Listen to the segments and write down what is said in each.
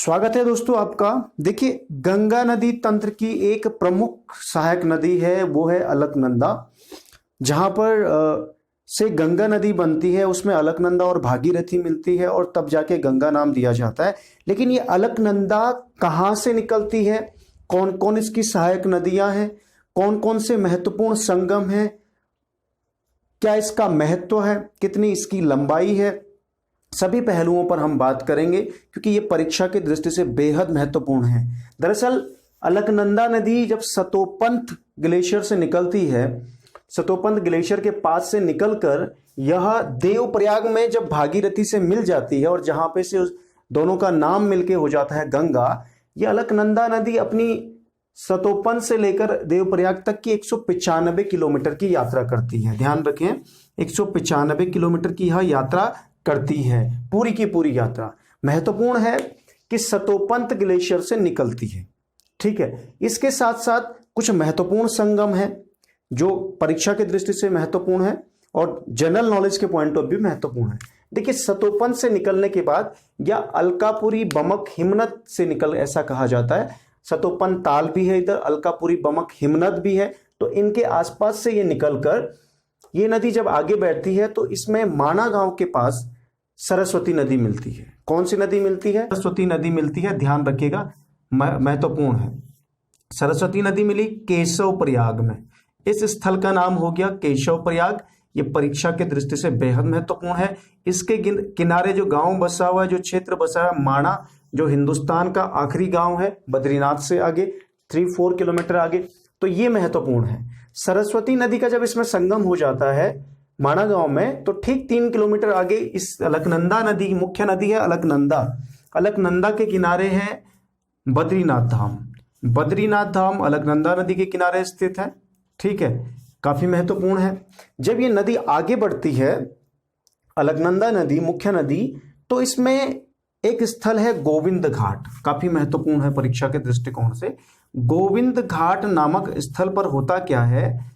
स्वागत है दोस्तों आपका। देखिए, गंगा नदी तंत्र की एक प्रमुख सहायक नदी है, वो है अलकनंदा। जहाँ पर से गंगा नदी बनती है, उसमें अलकनंदा और भागीरथी मिलती है और तब जाके गंगा नाम दिया जाता है। लेकिन ये अलकनंदा कहाँ से निकलती है, कौन कौन इसकी सहायक नदियाँ हैं, कौन कौन से महत्वपूर्ण संगम हैं, क्या इसका महत्व है, कितनी इसकी लंबाई है, सभी पहलुओं पर हम बात करेंगे क्योंकि ये परीक्षा की दृष्टि से बेहद महत्वपूर्ण है। दरअसल अलकनंदा नदी जब सतोपंत ग्लेशियर से निकलती है, सतोपंत ग्लेशियर के पास से निकलकर यह देवप्रयाग में जब भागीरथी से मिल जाती है और जहां पे से उस दोनों का नाम मिलके हो जाता है गंगा, यह अलकनंदा नदी अपनी सतोपंत से लेकर देवप्रयाग तक की 195 किलोमीटर की यात्रा करती है। ध्यान रखें, 195 किलोमीटर की यह यात्रा करती है, पूरी की पूरी यात्रा। महत्वपूर्ण है कि सतोपंत ग्लेशियर से निकलती है। ठीक है, इसके साथ साथ कुछ महत्वपूर्ण संगम है जो परीक्षा की दृष्टि से महत्वपूर्ण है और जनरल नॉलेज के पॉइंट ऑफ व्यू महत्वपूर्ण है। देखिए, सतोपंत से निकलने के बाद या अलकापुरी बमक हिमनद से निकल, ऐसा कहा जाता है। सतोपंत ताल भी है इधर, अलकापुरी बमक हिमनद भी है, तो इनके आसपास से ये निकलकर ये नदी जब आगे बढ़ती है तो इसमें माणा गांव के पास सरस्वती नदी मिलती है। कौन सी नदी मिलती है? सरस्वती नदी मिलती है, ध्यान रखिएगा, महत्वपूर्ण है। सरस्वती नदी मिली केशव प्रयाग में। इस स्थल का नाम हो गया केशव प्रयाग। ये परीक्षा की दृष्टि से बेहद महत्वपूर्ण है। इसके किनारे जो गांव बसा हुआ है, जो क्षेत्र बसा है माणा, जो हिंदुस्तान का आखिरी गांव है बद्रीनाथ से आगे 3-4 किलोमीटर आगे, तो ये महत्वपूर्ण है। सरस्वती नदी का जब इसमें संगम हो जाता है माणा गांव में, तो ठीक 3 किलोमीटर आगे इस अलकनंदा नदी, मुख्य नदी है अलकनंदा, अलकनंदा के किनारे है बद्रीनाथ धाम। बद्रीनाथ धाम अलकनंदा नदी के किनारे स्थित है। ठीक है, काफी महत्वपूर्ण है। जब ये नदी आगे बढ़ती है, अलकनंदा नदी मुख्य नदी, तो इसमें एक स्थल है गोविंद घाट, काफी महत्वपूर्ण है परीक्षा के दृष्टिकोण से। गोविंद घाट नामक स्थल पर होता क्या है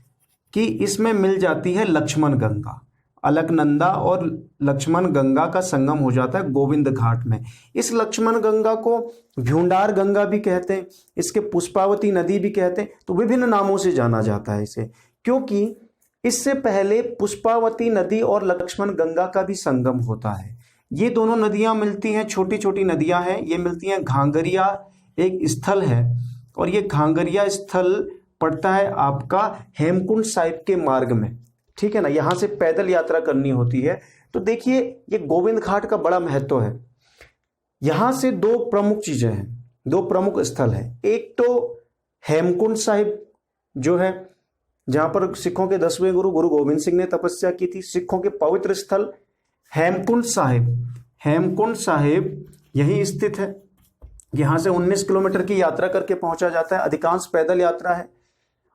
कि इसमें मिल जाती है लक्ष्मण गंगा। अलकनंदा और लक्ष्मण गंगा का संगम हो जाता है गोविंद घाट में। इस लक्ष्मण गंगा को भ्यूंडार गंगा भी कहते हैं, इसके पुष्पावती नदी भी कहते हैं, तो विभिन्न नामों से जाना जाता है इसे, क्योंकि इससे पहले पुष्पावती नदी और लक्ष्मण गंगा का भी संगम होता है। ये दोनों नदियां मिलती हैं, छोटी छोटी नदियां हैं, ये मिलती हैं। घांगरिया एक स्थल है और ये घांगरिया स्थल पड़ता है आपका हेमकुंड साहिब के मार्ग में। ठीक है ना, यहां से पैदल यात्रा करनी होती है। तो देखिए, ये गोविंद घाट का बड़ा महत्व है। यहां से दो प्रमुख चीजें हैं, दो प्रमुख स्थल है। एक तो हेमकुंड साहिब जो है, जहां पर सिखों के 10वें गुरु गुरु गोविंद सिंह ने तपस्या की थी। सिखों के पवित्र स्थल हेमकुंड साहिब, हेमकुंड साहिब यही स्थित है। यहां से 19 किलोमीटर की यात्रा करके पहुंचा जाता है, अधिकांश पैदल यात्रा है।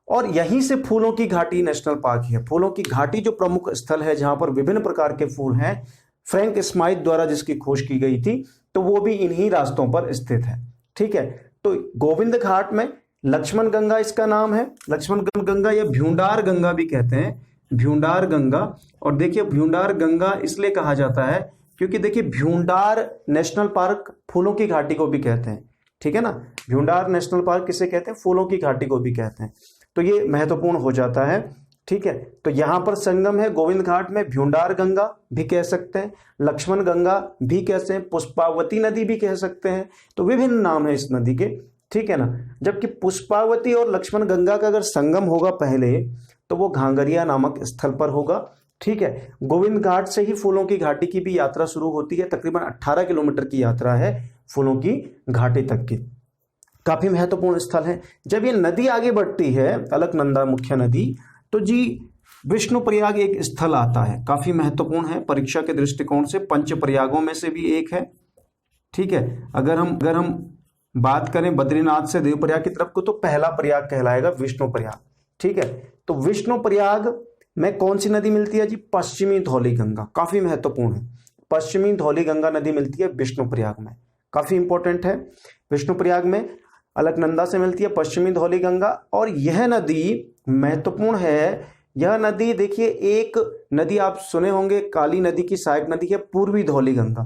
और यहीं से फूलों की घाटी नेशनल पार्क है। फूलों की घाटी जो प्रमुख स्थल है जहां पर विभिन्न प्रकार के फूल हैं, फ्रैंक स्माइथ द्वारा जिसकी खोज की गई थी, तो वो भी इन्हीं रास्तों पर स्थित है। ठीक है, तो गोविंद घाट में लक्ष्मण गंगा इसका नाम है, लक्ष्मण गंगा या भ्यूंडार गंगा भी कहते हैं, भ्यूंडार गंगा। और देखिए, भ्यूंडार गंगा इसलिए कहा जाता है क्योंकि देखिए, भ्यूंडार नेशनल पार्क फूलों की घाटी को भी कहते हैं। ठीक है ना, भ्यूंडार नेशनल पार्क किसे कहते हैं? फूलों की घाटी को भी कहते हैं। तो ये महत्वपूर्ण हो जाता है। ठीक है, तो यहां पर संगम है गोविंद घाट में। भ्यूंडार गंगा भी कह सकते हैं, लक्ष्मण गंगा भी कहते हैं, पुष्पावती नदी भी कह सकते हैं। तो विभिन्न नाम है इस नदी के। ठीक है ना, जबकि पुष्पावती और लक्ष्मण गंगा का अगर संगम होगा पहले, तो वो घांगरिया नामक स्थल पर होगा। ठीक है, गोविंद घाट से ही फूलों की घाटी की भी यात्रा शुरू होती है। तकरीबन 18 किलोमीटर की यात्रा है फूलों की घाटी तक की। काफी महत्वपूर्ण स्थल है। जब ये नदी आगे बढ़ती है, अलकनंदा मुख्य नदी, तो जी विष्णु प्रयाग एक स्थल आता है, काफी महत्वपूर्ण है परीक्षा के दृष्टिकोण से। पंच प्रयागों में से भी एक है। ठीक है, अगर हम बात करें बद्रीनाथ से देवप्रयाग की तरफ को, तो पहला प्रयाग कहलाएगा विष्णु प्रयाग। ठीक है, तो विष्णु प्रयाग में कौन सी नदी मिलती है जी? पश्चिमी धौली गंगा, काफी महत्वपूर्ण है। पश्चिमी धौली गंगा नदी मिलती है विष्णु प्रयाग में, काफी इंपॉर्टेंट है। विष्णु प्रयाग में अलकनंदा से मिलती है पश्चिमी धौली गंगा। और यह नदी महत्वपूर्ण है। यह नदी देखिए, एक नदी आप सुने होंगे, काली नदी की सहायक नदी है पूर्वी धौली गंगा।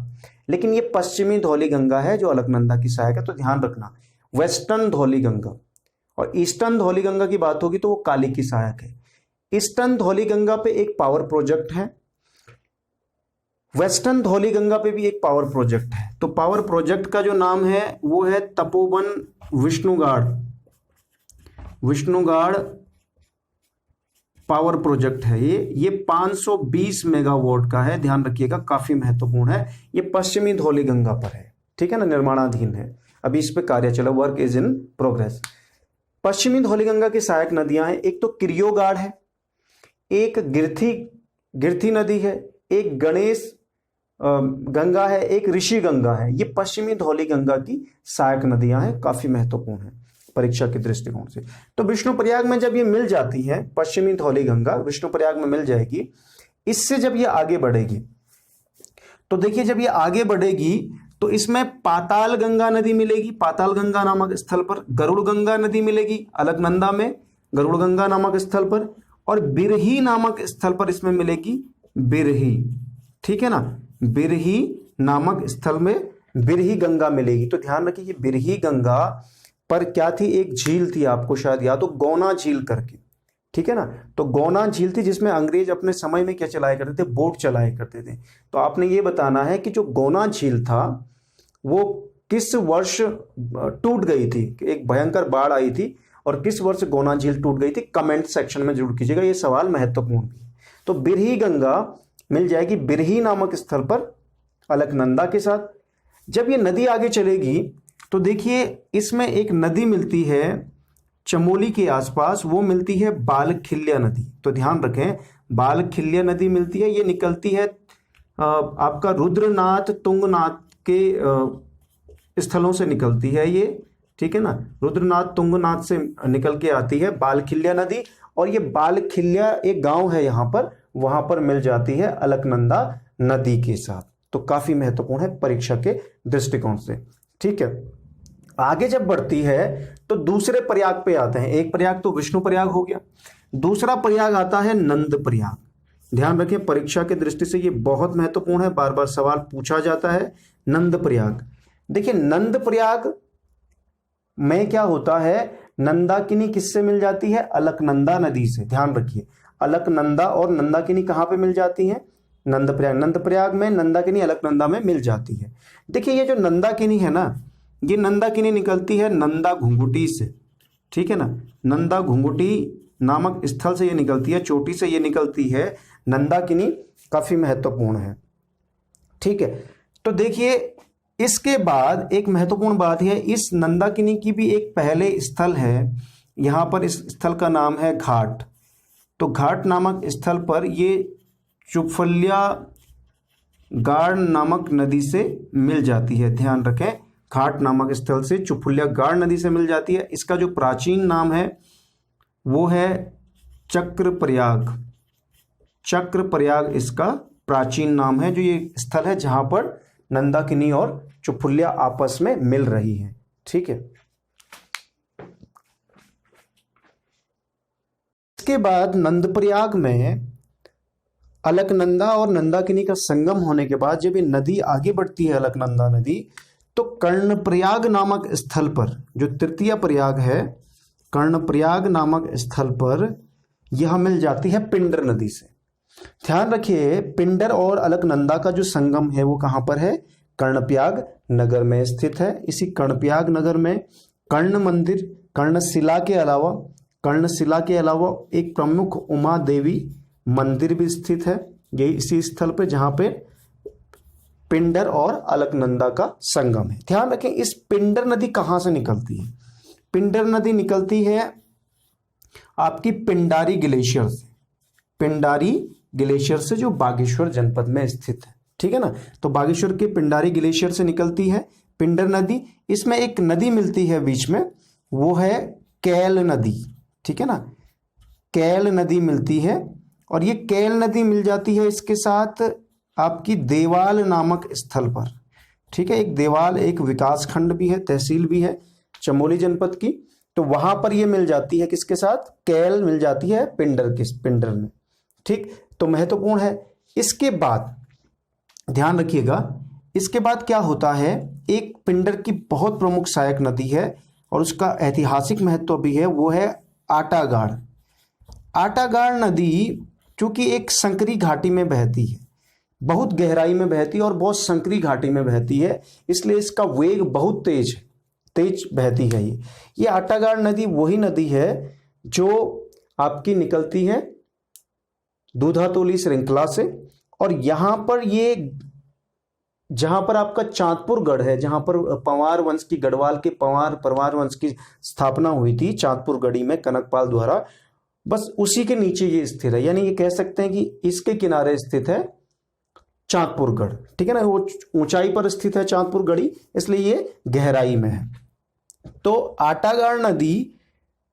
लेकिन ये पश्चिमी धौली गंगा है जो अलकनंदा की सहायक है, तो ध्यान रखना वेस्टर्न धौली गंगा। और ईस्टर्न धौली गंगा की बात होगी तो वो काली की सहायक है। ईस्टर्न धौली गंगा पे एक पावर प्रोजेक्ट है, वेस्टर्न धौली गंगा पे भी एक पावर प्रोजेक्ट है। तो पावर प्रोजेक्ट का जो नाम है वो है तपोवन विष्णुगाड़ पावर प्रोजेक्ट है। ये 520 मेगावाट का है, ध्यान रखिएगा, काफी महत्वपूर्ण है। ये पश्चिमी धौली गंगा पर है, ठीक है ना, निर्माणाधीन है, अभी इस पे कार्य चला, वर्क इज इन प्रोग्रेस। पश्चिमी धौली गंगा की सहायक नदियां हैं, एक तो किरियोगाड़ है, एक गिरथी नदी है, एक गणेश गंगा है, एक ऋषि गंगा है। ये पश्चिमी धौली गंगा की सहायक नदियां हैं, काफी महत्वपूर्ण है परीक्षा के दृष्टिकोण से। तो विष्णुप्रयाग में जब ये मिल जाती है, पश्चिमी धौली गंगा विष्णुप्रयाग में मिल जाएगी, इससे जब ये आगे बढ़ेगी तो देखिए जब ये आगे बढ़ेगी तो इसमें पाताल गंगा नदी मिलेगी, पाताल गंगा नामक स्थल पर। गरुड़ गंगा नदी मिलेगी अलकनंदा में, गरुड़ गंगा नामक स्थल पर। और बिरही नामक स्थल पर इसमें मिलेगी बिरही, ठीक है ना, बिरही नामक स्थल में बिरही गंगा मिलेगी। तो ध्यान रखिए बिरही गंगा पर क्या थी, एक झील थी, आपको शायद याद हो, गौना झील करके, ठीक है ना। तो गौना झील थी जिसमें अंग्रेज अपने समय में क्या चलाया करते थे, बोट चलाया करते थे। तो आपने ये बताना है कि जो गौना झील था वो किस वर्ष टूट गई थी, एक भयंकर बाढ़ आई थी, और किस वर्ष गौना झील टूट गई थी, कमेंट सेक्शन में जरूर कीजिएगा, ये सवाल महत्वपूर्ण है। तो बिरही गंगा मिल जाएगी बिरही नामक स्थल पर अलकनंदा के साथ। जब ये नदी आगे चलेगी तो देखिए इसमें एक नदी मिलती है चमोली के आसपास, वो मिलती है बालखिल्या नदी। तो ध्यान रखें बालखिल्या नदी मिलती है, ये निकलती है आपका रुद्रनाथ तुंगनाथ के स्थलों से निकलती है ये, ठीक है ना, रुद्रनाथ तुंगनाथ से निकल के आती है बालखिल्या नदी। और ये बालखिल्या एक गांव है यहाँ पर, वहां पर मिल जाती है अलकनंदा नदी के साथ। तो काफी महत्वपूर्ण है परीक्षा के दृष्टिकोण से, ठीक है। आगे जब बढ़ती है तो दूसरे प्रयाग पे आते हैं। एक प्रयाग तो विष्णु प्रयाग हो गया, दूसरा प्रयाग आता है नंद प्रयाग। ध्यान रखें परीक्षा की दृष्टि से ये बहुत महत्वपूर्ण है, बार बार सवाल पूछा जाता है। नंद प्रयाग, देखिए नंद प्रयाग में क्या होता है, नंदाकिनी किससे मिल जाती है, अलकनंदा नदी से। ध्यान रखिए अलकनंदा और नंदाकिनी कहां पे मिल जाती है, नंद प्रयाग में नंदाकिनी अलकनंदा में मिल जाती है। देखिए ये जो नंदाकिनी है ना, ये नंदाकिनी निकलती है नंदा घुंघुटी से, ठीक है ना, नंदा घुंघुटी नामक स्थल से ये निकलती है, चोटी से ये निकलती है नंदाकिनी, काफी महत्वपूर्ण है, ठीक है। तो देखिए इसके बाद एक महत्वपूर्ण बात है, इस नंदाकिनी की भी एक पहले स्थल है, यहां पर इस स्थल का नाम है घाट। तो घाट नामक स्थल पर ये चुफल्या गाड़ नामक नदी से मिल जाती है। ध्यान रखें घाट नामक स्थल से चुफल्या गाड़ नदी से मिल जाती है। इसका जो प्राचीन नाम है वो है चक्रप्रयाग, चक्रप्रयाग इसका प्राचीन नाम है, जो ये स्थल है जहां पर नंदाकिनी और चुफल्या आपस में मिल रही है, ठीक है। इसके बाद नंदप्रयाग में अलकनंदा और नंदाकिनी का संगम होने के बाद जब ये नदी आगे बढ़ती है अलकनंदा नदी, तो कर्णप्रयाग नामक स्थल पर, जो तृतीय प्रयाग है, कर्णप्रयाग नामक स्थल पर यह मिल जाती है पिंडर नदी से। ध्यान रखिए पिंडर और अलकनंदा का जो संगम है वो कहां पर है, कर्णप्रयाग नगर में स्थित है। इसी कर्णप्रयाग नगर में कर्ण मंदिर, कर्णशिला के अलावा एक प्रमुख उमा देवी मंदिर भी स्थित है, यही इसी स्थल पे जहां पे पिंडर और अलकनंदा का संगम है। ध्यान रखें इस पिंडर नदी कहां से निकलती है, पिंडर नदी निकलती है आपकी पिंडारी ग्लेशियर से, पिंडारी ग्लेशियर से जो बागेश्वर जनपद में स्थित है, ठीक है ना। तो बागेश्वर के पिंडारी ग्लेशियर से निकलती है पिंडर नदी। इसमें एक नदी मिलती है बीच में, वो है कैल नदी, ठीक है ना, कैल नदी मिलती है। और ये कैल नदी मिल जाती है इसके साथ आपकी देवाल नामक स्थल पर, ठीक है। एक देवाल एक विकास खंड भी है, तहसील भी है चमोली जनपद की, तो वहां पर ये मिल जाती है किसके साथ, कैल मिल जाती है पिंडर में, ठीक। तो महत्वपूर्ण है। इसके बाद ध्यान रखिएगा, इसके बाद क्या होता है, एक पिंडर की बहुत प्रमुख सहायक नदी है और उसका ऐतिहासिक महत्व भी है, वो है आटागाड़। आटागाड़ नदी चूंकि एक संकरी घाटी में बहती है, बहुत गहराई में बहती है और बहुत संकरी घाटी में बहती है, इसलिए इसका वेग बहुत तेज बहती है। ये आटागाड़ नदी वही नदी है जो आपकी निकलती है दूधातोली श्रृंखला से, और यहां पर ये जहां पर आपका चांदपुर गढ़ है, जहां पर पंवार वंश की, गढ़वाल के परवार वंश की स्थापना हुई थी चांदपुर गढ़ी में कनकपाल द्वारा, बस उसी के नीचे ये स्थित है। यानी ये कह सकते हैं कि इसके किनारे स्थित है चांदपुर गढ़, ठीक है ना। वो ऊंचाई पर स्थित है चांदपुर गढ़ी, इसलिए ये गहराई में है। तो आटागाड़ नदी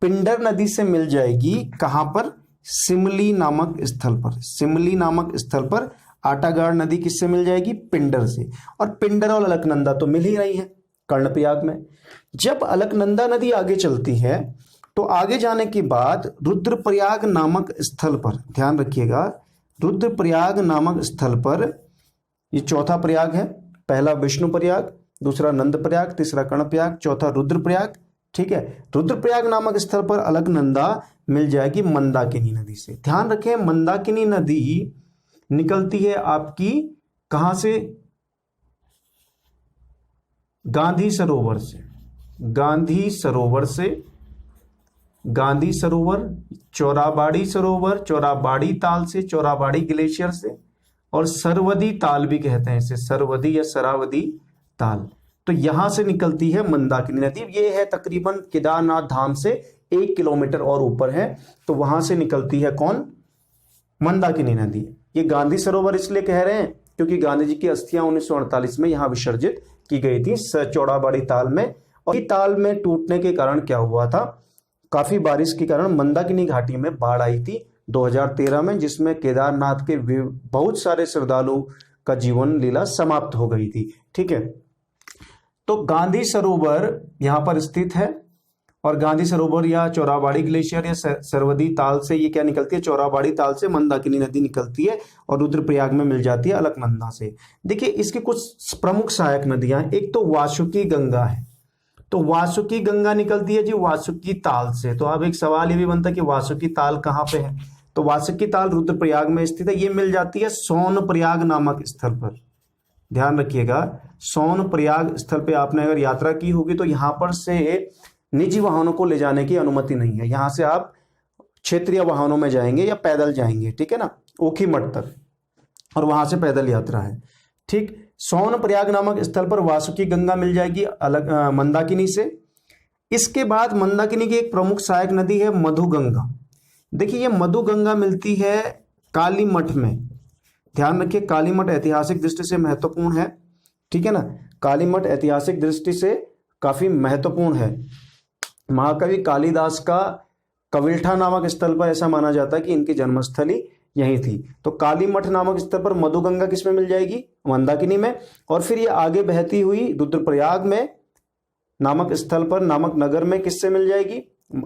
पिंडर नदी से मिल जाएगी कहां पर, सिमली नामक स्थल पर। सिमली नामक स्थल पर आटागाड़ नदी किससे मिल जाएगी, पिंडर से। और पिंडर और अलकनंदा तो मिल ही रही है कर्णप्रयाग में। जब अलकनंदा नदी आगे चलती है तो आगे जाने के बाद रुद्रप्रयाग नामक स्थल पर, ध्यान रखिएगा, रुद्रप्रयाग नामक स्थल पर, ये चौथा प्रयाग है, पहला विष्णु प्रयाग, दूसरा नंद प्रयाग, तीसरा कर्णप्रयाग, चौथा रुद्रप्रयाग, ठीक है। रुद्रप्रयाग नामक स्थल पर अलकनंदा मिल जाएगी मंदाकिनी नदी से। ध्यान रखें, मंदाकिनी नदी निकलती है आपकी कहां से, गांधी सरोवर से। गांधी सरोवर से, गांधी सरोवर, चौराबाड़ी सरोवर, चौराबाड़ी ताल से, चौराबाड़ी ग्लेशियर से, और सरवदी ताल भी कहते हैं इसे, सरवदी या सरावदी ताल। तो यहां से निकलती है मंदाकिनी नदी। ये है तकरीबन केदारनाथ धाम से 1 किलोमीटर और ऊपर है, तो वहां से निकलती है कौन, मंदाकिनी नदी। ये गांधी सरोवर इसलिए कह रहे हैं क्योंकि गांधी जी की अस्थियां 1948 में यहां विसर्जित की गई थी चौड़ाबाड़ी ताल में। और ताल में टूटने के कारण क्या हुआ था, काफी बारिश के कारण मंदाकिनी घाटी में बाढ़ आई थी 2013 में, जिसमें केदारनाथ के बहुत सारे श्रद्धालु का जीवन लीला समाप्त हो गई थी, ठीक है। तो गांधी सरोवर यहां पर स्थित है, और गांधी सरोवर या चौराबाड़ी ग्लेशियर या सरवदी ताल से ये क्या निकलती है, चौराबाड़ी ताल से मंदाकिनी नदी निकलती है और रुद्रप्रयाग में मिल जाती है अलकनंदा से। देखिए इसकी कुछ प्रमुख सहायक नदियां, एक तो वासुकी गंगा है, तो वासुकी गंगा निकलती है जी वासुकी ताल से। तो अब एक सवाल ये भी बनता है कि वासुकी ताल कहाँ पे है, तो वासुकी ताल रुद्रप्रयाग में स्थित है। ये मिल जाती है सोनप्रयाग नामक स्थल पर। ध्यान रखिएगा, सोनप्रयाग स्थल पे आपने अगर यात्रा की होगी तो यहाँ पर से निजी वाहनों को ले जाने की अनुमति नहीं है। यहाँ से आप क्षेत्रीय वाहनों में जाएंगे या पैदल जाएंगे, ठीक है ना, ओखीमठ तक, और वहां से पैदल यात्रा है, ठीक। सोनप्रयाग नामक स्थल पर वासुकी गंगा मिल जाएगी मंदाकिनी से। इसके बाद मंदाकिनी की एक प्रमुख सहायक नदी है मधुगंगा। देखिए ये मधुगंगा मिलती है कालीमठ में। ध्यान रखिए, कालीमठ ऐतिहासिक दृष्टि से महत्वपूर्ण है, ठीक है ना। कालीमठ ऐतिहासिक दृष्टि से काफी महत्वपूर्ण है। महाकवि कालिदास का कविल्ठा नामक स्थल पर ऐसा माना जाता है कि इनकी जन्मस्थली यही थी। तो कालीमठ नामक स्थल पर मधुगंगा किसमें मिल जाएगी, मंदाकिनी में। और फिर ये आगे बहती हुई रुद्रप्रयाग में नामक स्थल पर, नामक नगर में किससे मिल जाएगी,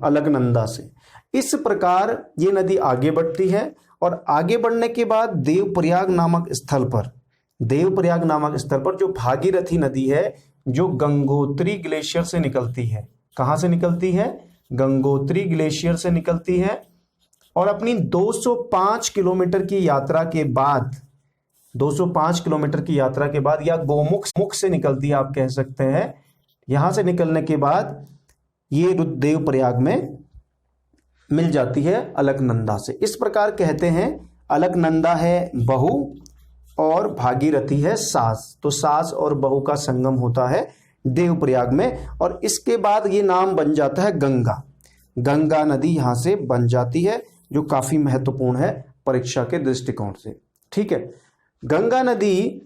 अलकनंदा से। इस प्रकार ये नदी आगे बढ़ती है, और आगे बढ़ने के बाद देवप्रयाग नामक स्थल पर, देवप्रयाग नामक स्थल पर जो भागीरथी नदी है, जो गंगोत्री ग्लेशियर से निकलती है। कहां से निकलती है, गंगोत्री ग्लेशियर से निकलती है। और अपनी 205 किलोमीटर की यात्रा के बाद, 205 किलोमीटर की यात्रा के बाद, या गोमुख से निकलती है आप कह सकते हैं। यहां से निकलने के बाद ये देवप्रयाग में मिल जाती है अलकनंदा से। इस प्रकार कहते हैं अलकनंदा है बहू और भागीरथी है सास। तो सास और बहू का संगम होता है देवप्रयाग में, और इसके बाद ये नाम बन जाता है गंगा। गंगा नदी यहां से बन जाती है, जो काफी महत्वपूर्ण है परीक्षा के दृष्टिकोण से, ठीक है। गंगा नदी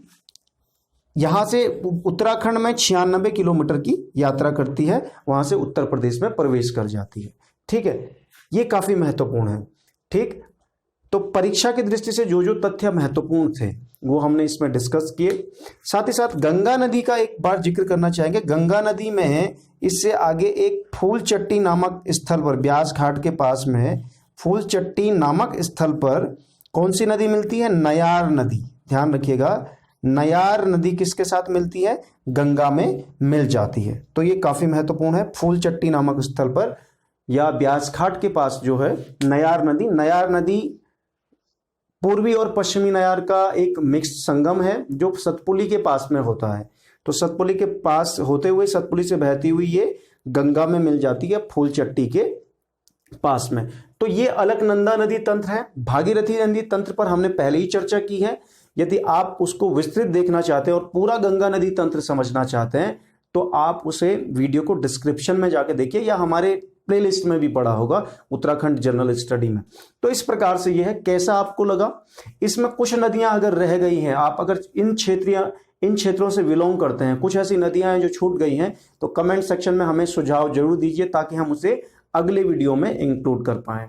यहां से उत्तराखंड में 96 किलोमीटर की यात्रा करती है, वहां से उत्तर प्रदेश में प्रवेश कर जाती है, ठीक है। ये काफी महत्वपूर्ण है, ठीक। तो परीक्षा की दृष्टि से जो जो तथ्य महत्वपूर्ण थे वो हमने इसमें डिस्कस किए। साथ ही साथ गंगा नदी का एक बार जिक्र करना चाहेंगे। गंगा नदी में इससे आगे एक फूलचट्टी नामक स्थल पर, ब्यास घाट के पास में फूलचट्टी नामक स्थल पर कौन सी नदी मिलती है, नयार नदी। ध्यान रखिएगा, नयार नदी किसके साथ मिलती है? गंगा में मिल जाती है। तो ये काफी महत्वपूर्ण है। फूलचट्टी नामक स्थल पर या ब्यास घाट के पास जो है नयार नदी पूर्वी और पश्चिमी नयार का एक मिक्स्ड संगम है जो सतपुली के पास में होता है। तो सतपुली के पास होते हुए सतपुली से बहती हुई ये गंगा में मिल जाती है फूलचट्टी के पास में। तो ये अलकनंदा नदी तंत्र है। भागीरथी नदी तंत्र पर हमने पहले ही चर्चा की है। यदि आप उसको विस्तृत देखना चाहते हैं और पूरा गंगा नदी तंत्र समझना चाहते हैं तो आप उसे वीडियो को डिस्क्रिप्शन में जाके देखिए या हमारे प्लेलिस्ट में भी पड़ा होगा उत्तराखंड जनरल स्टडी में। तो इस प्रकार से यह है। कैसा आपको लगा? इसमें कुछ नदियां अगर रह गई हैं, आप अगर इन क्षेत्रों से बिलोंग करते हैं, कुछ ऐसी नदियां हैं जो छूट गई हैं, तो कमेंट सेक्शन में हमें सुझाव जरूर दीजिए ताकि हम उसे अगले वीडियो में इंक्लूड कर पाएं।